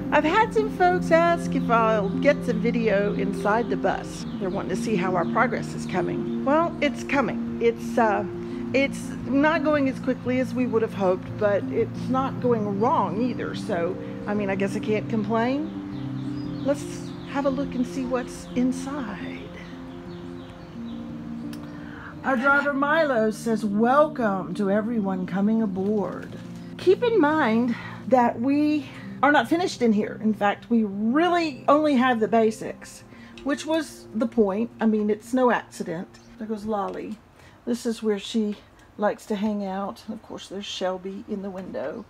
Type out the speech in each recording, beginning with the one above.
I've had some folks ask if I'll get some video inside the bus. They're wanting to see how our progress is coming. Well, it's coming. It's not going as quickly as we would have hoped, but it's not going wrong either. So, I mean, I guess I can't complain. Let's have a look and see what's inside. Our driver Milo says, welcome to everyone coming aboard. Keep in mind that we are not finished in here. In fact, we really only have the basics, which was the point. I mean, it's no accident. There goes Lolly. This is where she likes to hang out. Of course, there's Shelby in the window.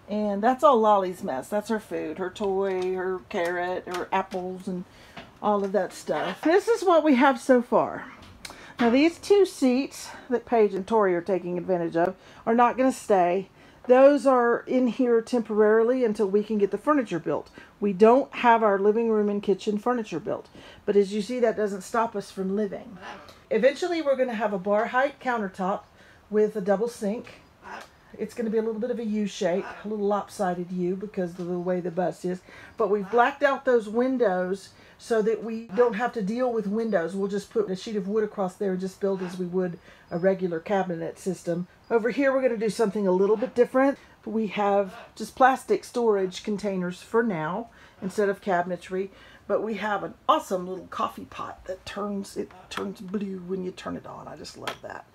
And that's all Lolly's mess. That's her food, her toy, her carrot, her apples, and all of that stuff. This is what we have so far. Now, these two seats that Paige and Tori are taking advantage of are not going to stay. Those are in here temporarily until we can get the furniture built. We don't have our living room and kitchen furniture built. But as you see, that doesn't stop us from living. Eventually, we're going to have a bar height countertop with a double sink. It's going to be a little bit of a U shape, a little lopsided U because of the way the bus is. But we've blacked out those windows so that we don't have to deal with windows. We'll just put a sheet of wood across there and just build as we would a regular cabinet system. Over here, we're going to do something a little bit different. We have just plastic storage containers for now instead of cabinetry. But we have an awesome little coffee pot that turns blue when you turn it on. I just love that.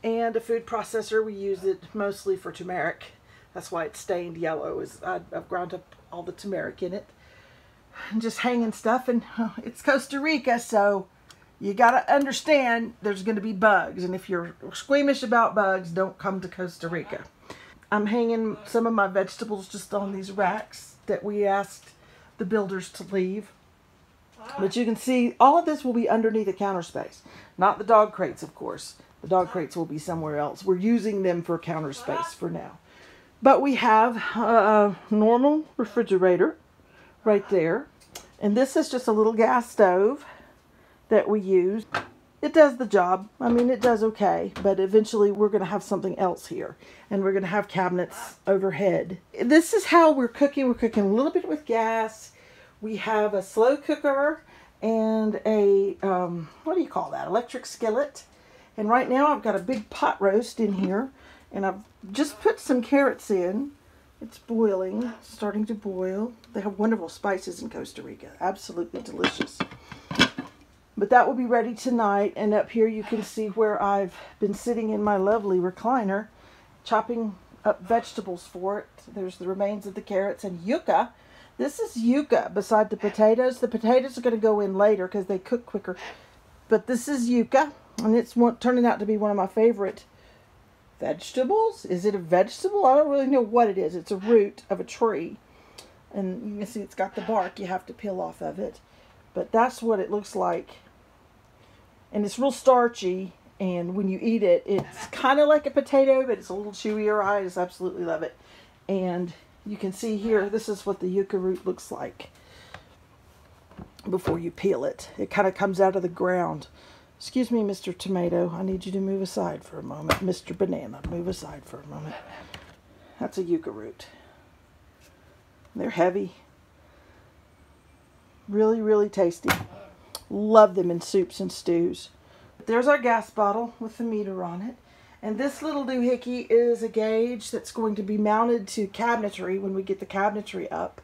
And a food processor. We use it mostly for turmeric. That's why it's stained yellow. I've ground up all the turmeric in it. And just hanging stuff. And it's Costa Rica, so you got to understand there's going to be bugs. And if you're squeamish about bugs, don't come to Costa Rica. I'm hanging some of my vegetables just on these racks that we asked the builders to leave. But you can see all of this will be underneath the counter space. Not the dog crates, of course. The dog crates will be somewhere else. We're using them for counter space for now. But we have a normal refrigerator right there. And this is just a little gas stove that we use. It does the job. I mean, it does okay. But eventually we're going to have something else here. And we're going to have cabinets overhead. This is how we're cooking. We're cooking a little bit with gas. We have a slow cooker and a, what do you call that? Electric skillet. And right now I've got a big pot roast in here. And I've just put some carrots in. It's boiling, starting to boil. They have wonderful spices in Costa Rica. Absolutely delicious. But that will be ready tonight. And up here you can see where I've been sitting in my lovely recliner, chopping up vegetables for it. There's the remains of the carrots and yucca. This is yucca beside the potatoes. The potatoes are going to go in later because they cook quicker. But this is yucca. And it's turning out to be one of my favorite vegetables. Is it a vegetable? I don't really know what it is. It's a root of a tree. And you can see it's got the bark. You have to peel off of it. But that's what it looks like. And it's real starchy. And when you eat it, it's kind of like a potato, but it's a little chewier. I just absolutely love it. And you can see here, this is what the yucca root looks like before you peel it. It kind of comes out of the ground. Excuse me, Mr. Tomato. I need you to move aside for a moment. Mr. Banana, move aside for a moment. That's a yucca root. They're heavy. Really, really tasty. Love them in soups and stews. There's our gas bottle with the meter on it. And this little doohickey is a gauge that's going to be mounted to cabinetry when we get the cabinetry up.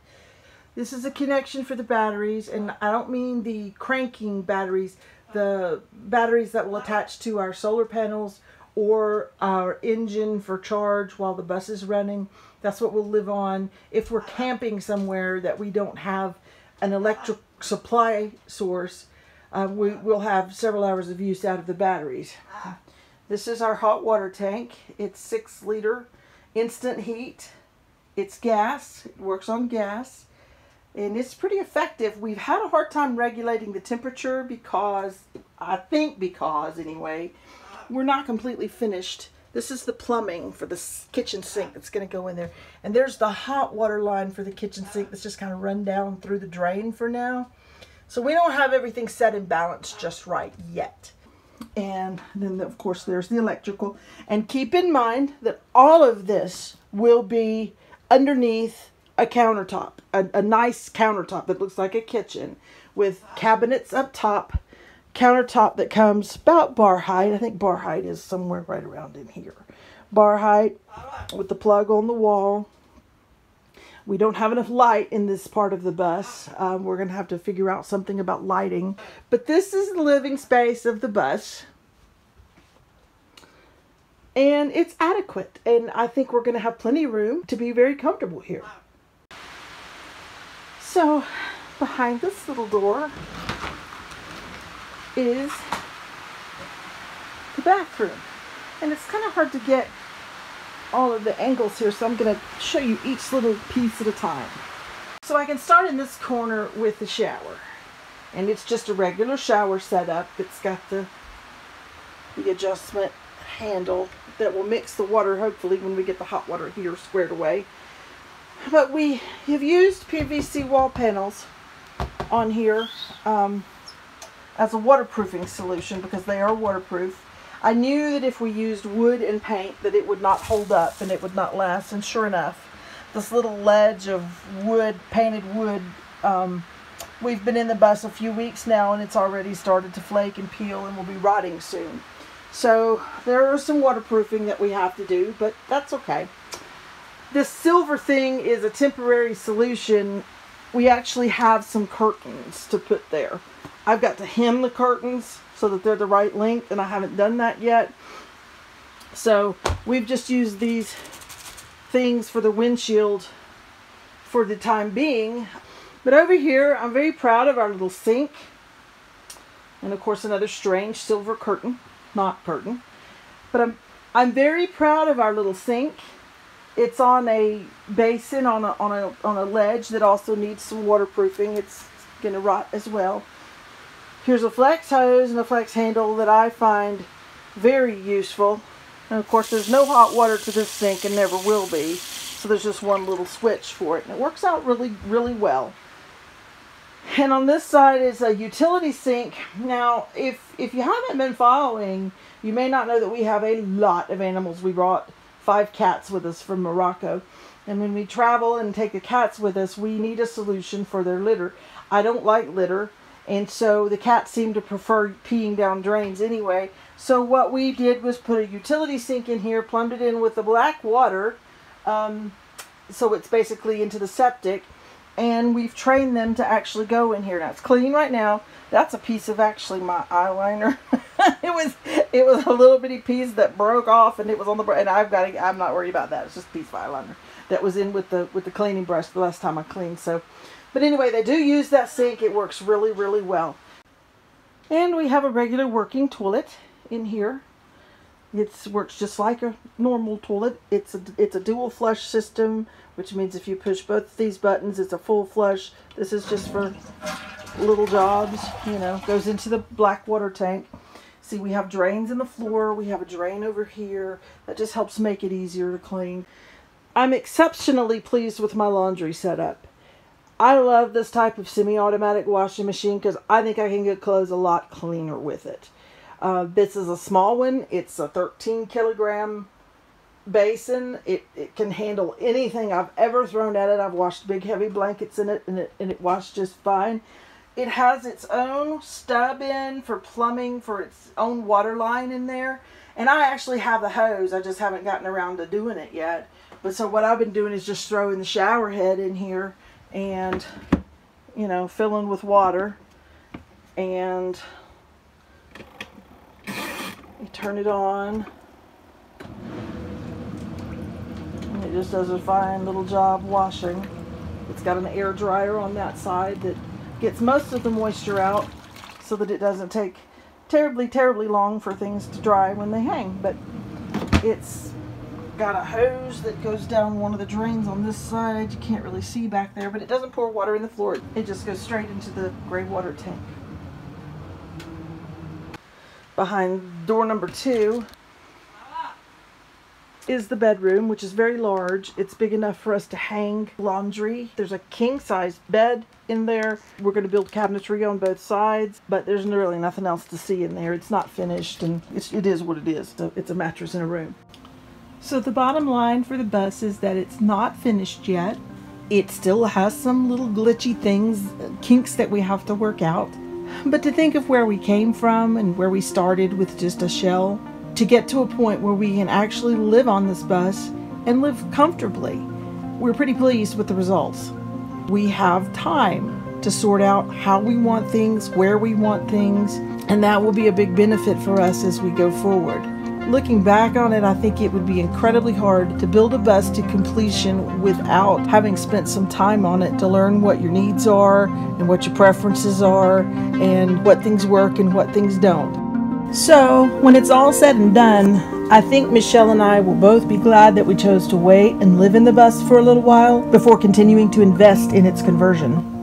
This is a connection for the batteries, and I don't mean the cranking batteries, the batteries that will attach to our solar panels or our engine for charge while the bus is running. That's what we'll live on. If we're camping somewhere that we don't have an electric supply source, we'll have several hours of use out of the batteries. This is our hot water tank. It's 6 liter instant heat. It's gas. It works on gas. And it's pretty effective. We've had a hard time regulating the temperature because, anyway, we're not completely finished. This is the plumbing for the kitchen sink that's going to go in there. And there's the hot water line for the kitchen sink that's just kind of run down through the drain for now. So we don't have everything set and balanced just right yet. And then, of course, there's the electrical. And keep in mind that all of this will be underneath a countertop, a nice countertop that looks like a kitchen with cabinets up top, countertop that comes about bar height. I think bar height is somewhere right around in here. Bar height with the plug on the wall. We don't have enough light in this part of the bus. We're going to have to figure out something about lighting. But this is the living space of the bus. And it's adequate. And I think we're going to have plenty of room to be very comfortable here. So, behind this little door is the bathroom. And it's kind of hard to get all of the angles here, so I'm going to show you each little piece at a time. So I can start in this corner with the shower. And it's just a regular shower setup. It's got the adjustment handle that will mix the water, hopefully, when we get the hot water heater squared away. But we have used PVC wall panels on here as a waterproofing solution because they are waterproof. I knew that if we used wood and paint that it would not hold up and it would not last, and sure enough, this little ledge of wood, painted wood, we've been in the bus a few weeks now and it's already started to flake and peel and will be rotting soon. So there are some waterproofing that we have to do, but that's okay. This silver thing is a temporary solution. We actually have some curtains to put there. I've got to hem the curtains so that they're the right length, and I haven't done that yet. So we've just used these things for the windshield for the time being. But over here, I'm very proud of our little sink. And of course, another strange silver curtain, not curtain. But I'm very proud of our little sink. It's on a basin on a ledge that also needs some waterproofing. It's gonna rot as well. Here's a flex hose and a flex handle that I find very useful. And of course, there's no hot water to this sink and never will be. So there's just one little switch for it. And it works out really, really well. And on this side is a utility sink. Now, if you haven't been following, you may not know that we have a lot of animals. We brought 5 cats with us from Morocco. And when we travel and take the cats with us, we need a solution for their litter. I don't like litter. And so the cats seem to prefer peeing down drains anyway. So what we did was put a utility sink in here, plumbed it in with the black water. So it's basically into the septic. And we've trained them to actually go in here. Now it's clean right now. That's a piece of actually my eyeliner. it was a little bitty piece that broke off, and it was on the and I'm not worried about that. It's just a piece of eyeliner that was in with the cleaning brush the last time I cleaned. So. But anyway, they do use that sink. It works really, really well. And we have a regular working toilet in here. It works just like a normal toilet. It's a dual flush system, which means if you push both these buttons, it's a full flush. This is just for little jobs, you know, goes into the black water tank. See, we have drains in the floor. We have a drain over here. That just helps make it easier to clean. I'm exceptionally pleased with my laundry setup. I love this type of semi-automatic washing machine because I think I can get clothes a lot cleaner with it. This is a small one. It's a 13 kilogram basin. It can handle anything I've ever thrown at it. I've washed big heavy blankets in it, and it washed just fine. It has its own stub in for plumbing, for its own water line in there. And I actually have the hose. I just haven't gotten around to doing it yet. But so what I've been doing is just throwing the shower head in here and, you know, filling with water. And you turn it on. And it just does a fine little job washing. It's got an air dryer on that side that gets most of the moisture out so that it doesn't take terribly long for things to dry when they hang. But it's got a hose that goes down one of the drains on this side. You can't really see back there, but it doesn't pour water in the floor. It just goes straight into the gray water tank. Behind door number 2 is the bedroom, which is very large. It's big enough for us to hang laundry. There's a king-size bed in there. We're going to build cabinetry on both sides, but there's really nothing else to see in there. It's not finished, and it is what it is. So it's a mattress in a room. So the bottom line for the bus is that it's not finished yet. It still has some little glitchy things, kinks that we have to work out. But to think of where we came from and where we started with just a shell, to get to a point where we can actually live on this bus and live comfortably, we're pretty pleased with the results. We have time to sort out how we want things, where we want things, and that will be a big benefit for us as we go forward. Looking back on it, I think it would be incredibly hard to build a bus to completion without having spent some time on it to learn what your needs are and what your preferences are and what things work and what things don't. So when it's all said and done, I think Michelle and I will both be glad that we chose to wait and live in the bus for a little while before continuing to invest in its conversion.